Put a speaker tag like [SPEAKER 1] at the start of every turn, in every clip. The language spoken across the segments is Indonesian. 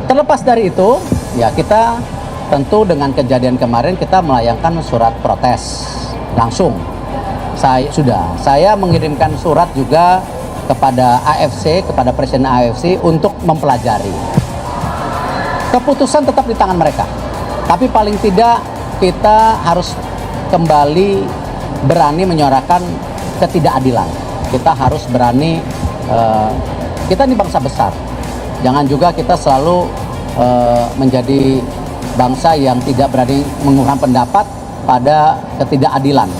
[SPEAKER 1] Terlepas dari itu, ya kita tentu dengan kejadian kemarin kita melayangkan surat protes langsung. Saya mengirimkan surat juga kepada AFC, kepada Presiden AFC untuk mempelajari. Keputusan tetap di tangan mereka, tapi paling tidak kita harus kembali berani menyuarakan ketidakadilan. Kita harus berani, kita ini bangsa besar. Jangan juga kita selalu menjadi bangsa yang tidak berani mengungkapkan pendapat pada ketidakadilan.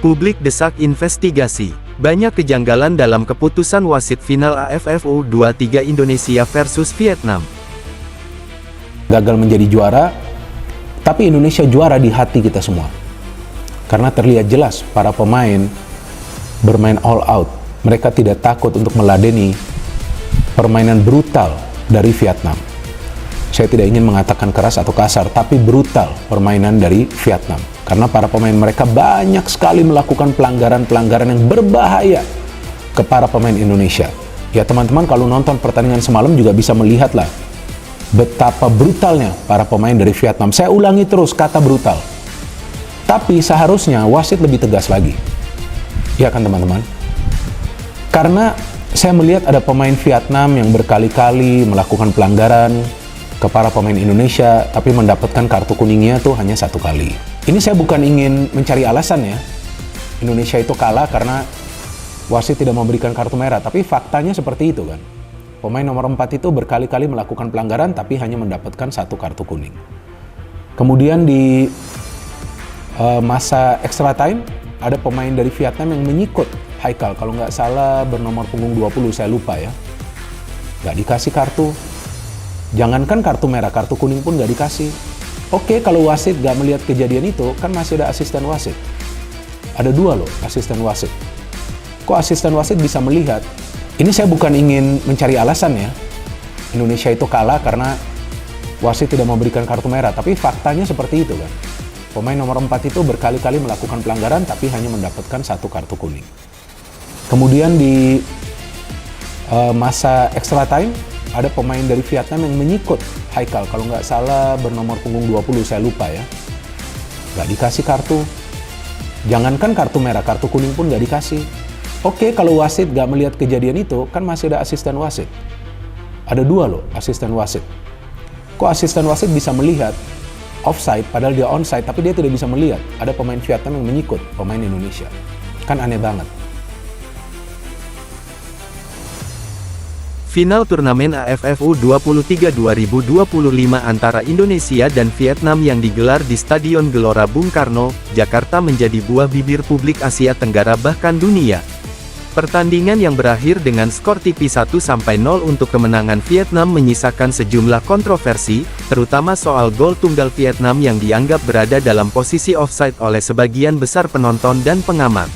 [SPEAKER 2] Publik desak investigasi. Banyak kejanggalan dalam keputusan wasit final AFF U23 Indonesia versus Vietnam.
[SPEAKER 3] Gagal menjadi juara, tapi Indonesia juara di hati kita semua. Karena terlihat jelas para pemain bermain all out. Mereka tidak takut untuk meladeni permainan brutal dari Vietnam. Saya tidak ingin mengatakan keras atau kasar, tapi brutal permainan dari Vietnam. Karena para pemain mereka banyak sekali melakukan pelanggaran-pelanggaran yang berbahaya ke para pemain Indonesia. Ya teman-teman, kalau nonton pertandingan semalam juga bisa melihatlah betapa brutalnya para pemain dari Vietnam. Saya ulangi terus kata brutal. Tapi seharusnya wasit lebih tegas lagi. Ya kan teman-teman? Karena saya melihat ada pemain Vietnam yang berkali-kali melakukan pelanggaran ke para pemain Indonesia, tapi mendapatkan kartu kuningnya tuh hanya 1 kali. Ini saya bukan ingin mencari alasan ya, Indonesia itu kalah karena wasit tidak memberikan kartu merah, tapi faktanya seperti itu kan. Pemain nomor 4 itu berkali-kali melakukan pelanggaran, tapi hanya mendapatkan 1 kartu kuning. Kemudian di masa extra time, ada pemain dari Vietnam yang menyikut Haikal, kalau nggak salah bernomor punggung 20, saya lupa ya. Nggak dikasih kartu. Jangankan kartu merah, kartu kuning pun nggak dikasih. Oke, kalau wasit nggak melihat kejadian itu, kan masih ada asisten wasit. Ada 2 loh asisten wasit. Kok asisten wasit bisa melihat? Ini saya bukan ingin mencari alasan ya. Indonesia itu kalah karena wasit tidak memberikan kartu merah, tapi faktanya seperti itu kan. Pemain nomor 4 itu berkali-kali melakukan pelanggaran, tapi hanya mendapatkan 1 kartu kuning. Kemudian di masa extra time, ada pemain dari Vietnam yang menyikut Haikal, kalau nggak salah bernomor punggung 20, saya lupa ya. Nggak dikasih kartu. Jangankan kartu merah, kartu kuning pun nggak dikasih. Oke, kalau wasit nggak melihat kejadian itu, kan masih ada asisten wasit. Ada 2 loh asisten wasit. Kok asisten wasit bisa melihat offside, padahal dia onside, tapi dia tidak bisa melihat ada pemain Vietnam yang menyikut pemain Indonesia. Kan aneh banget.
[SPEAKER 2] Final turnamen AFF U23 2025 antara Indonesia dan Vietnam yang digelar di Stadion Gelora Bung Karno, Jakarta menjadi buah bibir publik Asia Tenggara bahkan dunia. Pertandingan yang berakhir dengan skor tipis 1-0 untuk kemenangan Vietnam menyisakan sejumlah kontroversi, terutama soal gol tunggal Vietnam yang dianggap berada dalam posisi offside oleh sebagian besar penonton dan pengamat.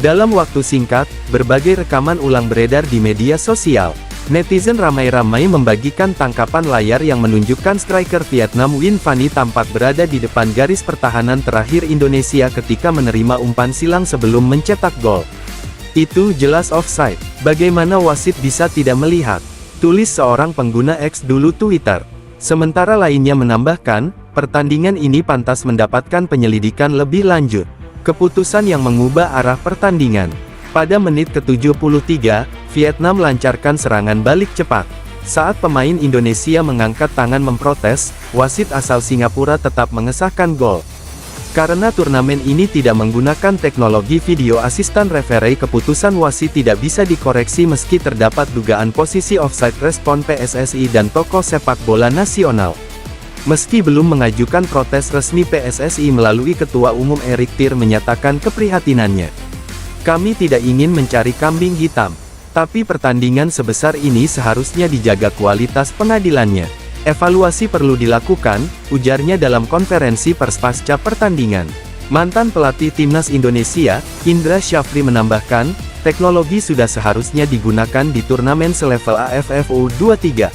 [SPEAKER 2] Dalam waktu singkat, berbagai rekaman ulang beredar di media sosial. Netizen ramai-ramai membagikan tangkapan layar yang menunjukkan striker Vietnam Win Fanny tampak berada di depan garis pertahanan terakhir Indonesia ketika menerima umpan silang sebelum mencetak gol. Itu jelas offside. Bagaimana wasit bisa tidak melihat? Tulis seorang pengguna X dulu Twitter. Sementara lainnya menambahkan, pertandingan ini pantas mendapatkan penyelidikan lebih lanjut. Keputusan yang mengubah arah pertandingan. Pada menit ke-73, Vietnam lancarkan serangan balik cepat. Saat pemain Indonesia mengangkat tangan memprotes, wasit asal Singapura tetap mengesahkan gol. Karena turnamen ini tidak menggunakan teknologi video asisten referee, keputusan wasit tidak bisa dikoreksi meski terdapat dugaan posisi offside. Respon PSSI dan tokoh sepak bola nasional. Meski belum mengajukan protes resmi, PSSI melalui Ketua Umum Erick Thohir menyatakan keprihatinannya. Kami tidak ingin mencari kambing hitam, tapi pertandingan sebesar ini seharusnya dijaga kualitas pengadilannya. Evaluasi perlu dilakukan, ujarnya dalam konferensi pers pasca pertandingan. Mantan pelatih timnas Indonesia, Indra Syafri menambahkan, teknologi sudah seharusnya digunakan di turnamen selevel AFF U23.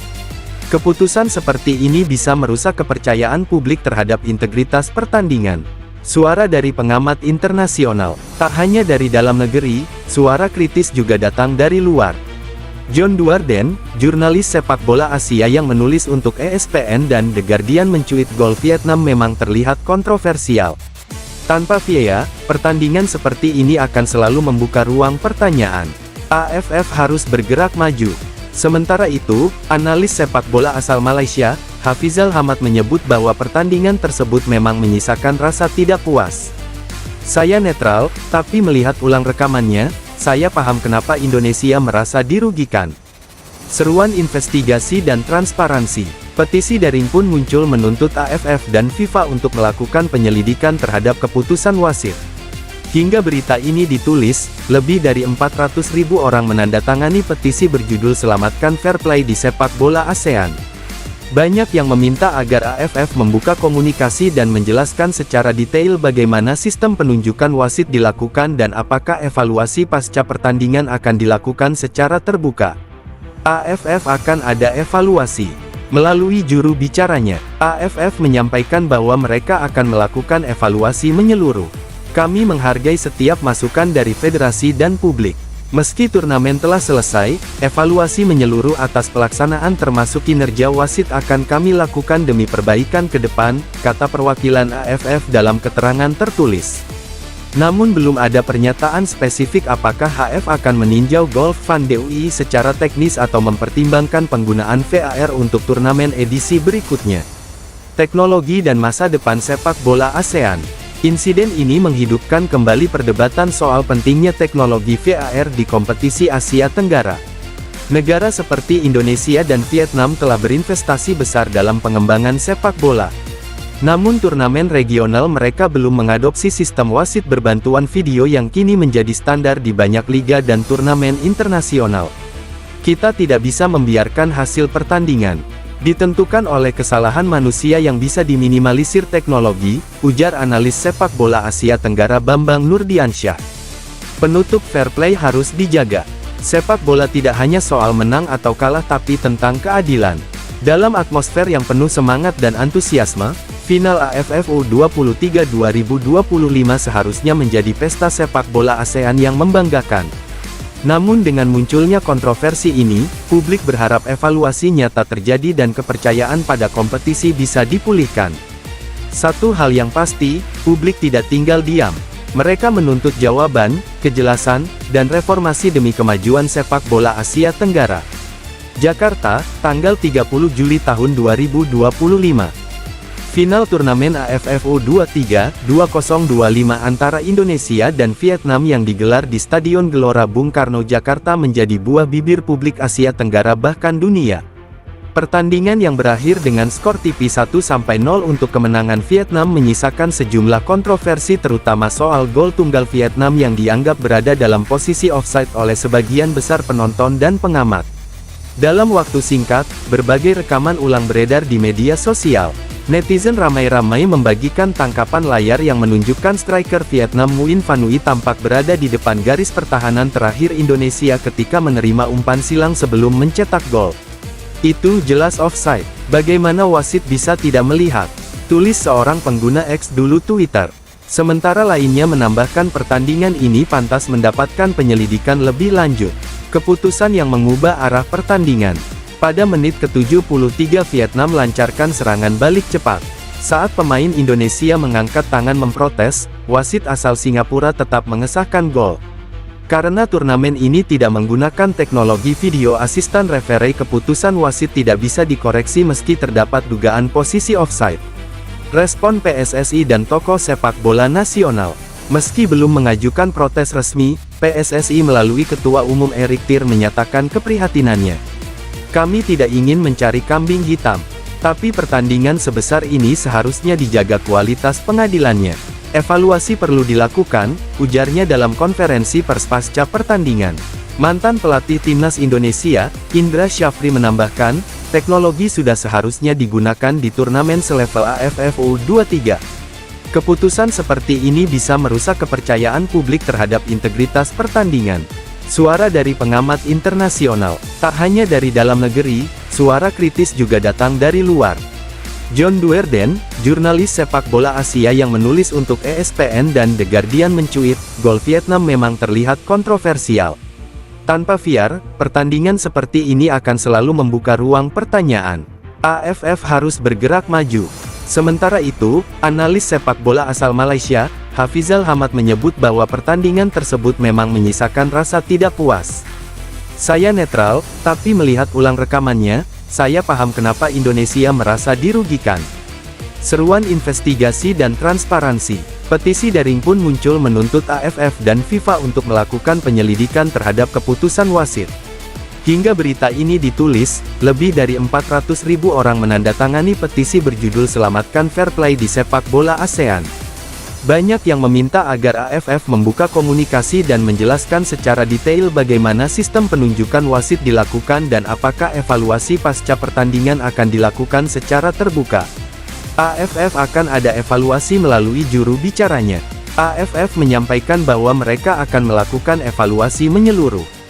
[SPEAKER 2] Keputusan seperti ini bisa merusak kepercayaan publik terhadap integritas pertandingan. Suara dari pengamat internasional, tak hanya dari dalam negeri, suara kritis juga datang dari luar. John Duarden, jurnalis sepak bola Asia yang menulis untuk ESPN dan The Guardian mencuit gol Vietnam memang terlihat kontroversial. Tanpa VAR, pertandingan seperti ini akan selalu membuka ruang pertanyaan. AFF harus bergerak maju. Sementara itu, analis sepak bola asal Malaysia, Hafizal Hamad menyebut bahwa pertandingan tersebut memang menyisakan rasa tidak puas. Saya netral, tapi melihat ulang rekamannya, saya paham kenapa Indonesia merasa dirugikan. Seruan investigasi dan transparansi. Petisi daring pun muncul menuntut AFF dan FIFA untuk melakukan penyelidikan terhadap keputusan wasit. Hingga berita ini ditulis, lebih dari 400.000 orang menandatangani petisi berjudul Selamatkan Fair Play di Sepak Bola ASEAN. Banyak yang meminta agar AFF membuka komunikasi dan menjelaskan secara detail bagaimana sistem penunjukan wasit dilakukan dan apakah evaluasi pasca pertandingan akan dilakukan secara terbuka. AFF akan ada evaluasi. Melalui juru bicaranya, AFF menyampaikan bahwa mereka akan melakukan evaluasi menyeluruh. Kami menghargai setiap masukan dari federasi dan publik. Meski turnamen telah selesai, evaluasi menyeluruh atas pelaksanaan termasuk kinerja wasit akan kami lakukan demi perbaikan ke depan, kata perwakilan AFF dalam keterangan tertulis. Namun belum ada pernyataan spesifik apakah HF akan meninjau Golf Van DUI secara teknis atau mempertimbangkan penggunaan VAR untuk turnamen edisi berikutnya. Teknologi dan masa depan sepak bola ASEAN. Insiden ini menghidupkan kembali perdebatan soal pentingnya teknologi VAR di kompetisi Asia Tenggara. Negara seperti Indonesia dan Vietnam telah berinvestasi besar dalam pengembangan sepak bola. Namun turnamen regional mereka belum mengadopsi sistem wasit berbantuan video yang kini menjadi standar di banyak liga dan turnamen internasional. Kita tidak bisa membiarkan hasil pertandingan ditentukan oleh kesalahan manusia yang bisa diminimalisir teknologi, ujar analis sepak bola Asia Tenggara Bambang Nurdiansyah. Penutup fair play harus dijaga. Sepak bola tidak hanya soal menang atau kalah tapi tentang keadilan. Dalam atmosfer yang penuh semangat dan antusiasme, final AFF U23 2025 seharusnya menjadi pesta sepak bola ASEAN yang membanggakan. Namun dengan munculnya kontroversi ini, publik berharap evaluasi nyata terjadi dan kepercayaan pada kompetisi bisa dipulihkan. Satu hal yang pasti, publik tidak tinggal diam. Mereka menuntut jawaban, kejelasan, dan reformasi demi kemajuan sepak bola Asia Tenggara. Jakarta, tanggal 30 Juli tahun 2025. Final turnamen AFF U23 2025 antara Indonesia dan Vietnam yang digelar di Stadion Gelora Bung Karno Jakarta menjadi buah bibir publik Asia Tenggara bahkan dunia. Pertandingan yang berakhir dengan skor tipis 1-0 untuk kemenangan Vietnam menyisakan sejumlah kontroversi terutama soal gol tunggal Vietnam yang dianggap berada dalam posisi offside oleh sebagian besar penonton dan pengamat. Dalam waktu singkat, berbagai rekaman ulang beredar di media sosial. Netizen ramai-ramai membagikan tangkapan layar yang menunjukkan striker Vietnam Nguyen Van Huy tampak berada di depan garis pertahanan terakhir Indonesia ketika menerima umpan silang sebelum mencetak gol. Itu jelas offside. Bagaimana wasit bisa tidak melihat? Tulis seorang pengguna X dulu Twitter. Sementara lainnya menambahkan pertandingan ini pantas mendapatkan penyelidikan lebih lanjut. Keputusan yang mengubah arah pertandingan. Pada menit ke-73 Vietnam lancarkan serangan balik cepat. Saat pemain Indonesia mengangkat tangan memprotes, wasit asal Singapura tetap mengesahkan gol. Karena turnamen ini tidak menggunakan teknologi video asisten referee, keputusan wasit tidak bisa dikoreksi meski terdapat dugaan posisi offside. Respon PSSI dan tokoh sepak bola nasional. Meski belum mengajukan protes resmi, PSSI melalui Ketua Umum Erick Thohir menyatakan keprihatinannya. Kami tidak ingin mencari kambing hitam, tapi pertandingan sebesar ini seharusnya dijaga kualitas pengadilannya. Evaluasi perlu dilakukan, ujarnya dalam konferensi pers pasca pertandingan. Mantan pelatih timnas Indonesia, Indra Syafri menambahkan, teknologi sudah seharusnya digunakan di turnamen selevel AFF U23. Keputusan seperti ini bisa merusak kepercayaan publik terhadap integritas pertandingan. Suara dari pengamat internasional, tak hanya dari dalam negeri, suara kritis juga datang dari luar. John Duerden, jurnalis sepak bola Asia yang menulis untuk ESPN dan The Guardian mencuit, gol Vietnam memang terlihat kontroversial. Tanpa VAR, pertandingan seperti ini akan selalu membuka ruang pertanyaan. AFF harus bergerak maju. Sementara itu, analis sepak bola asal Malaysia, Hafizal Hamad menyebut bahwa pertandingan tersebut memang menyisakan rasa tidak puas. Saya netral, tapi melihat ulang rekamannya, saya paham kenapa Indonesia merasa dirugikan. Seruan investigasi dan transparansi. Petisi daring pun muncul menuntut AFF dan FIFA untuk melakukan penyelidikan terhadap keputusan wasit. Hingga berita ini ditulis, lebih dari 400.000 orang menandatangani petisi berjudul Selamatkan Fair Play di Sepak Bola ASEAN. Banyak yang meminta agar AFF membuka komunikasi dan menjelaskan secara detail bagaimana sistem penunjukan wasit dilakukan dan apakah evaluasi pasca pertandingan akan dilakukan secara terbuka. AFF akan ada evaluasi melalui juru bicaranya. AFF menyampaikan bahwa mereka akan melakukan evaluasi menyeluruh.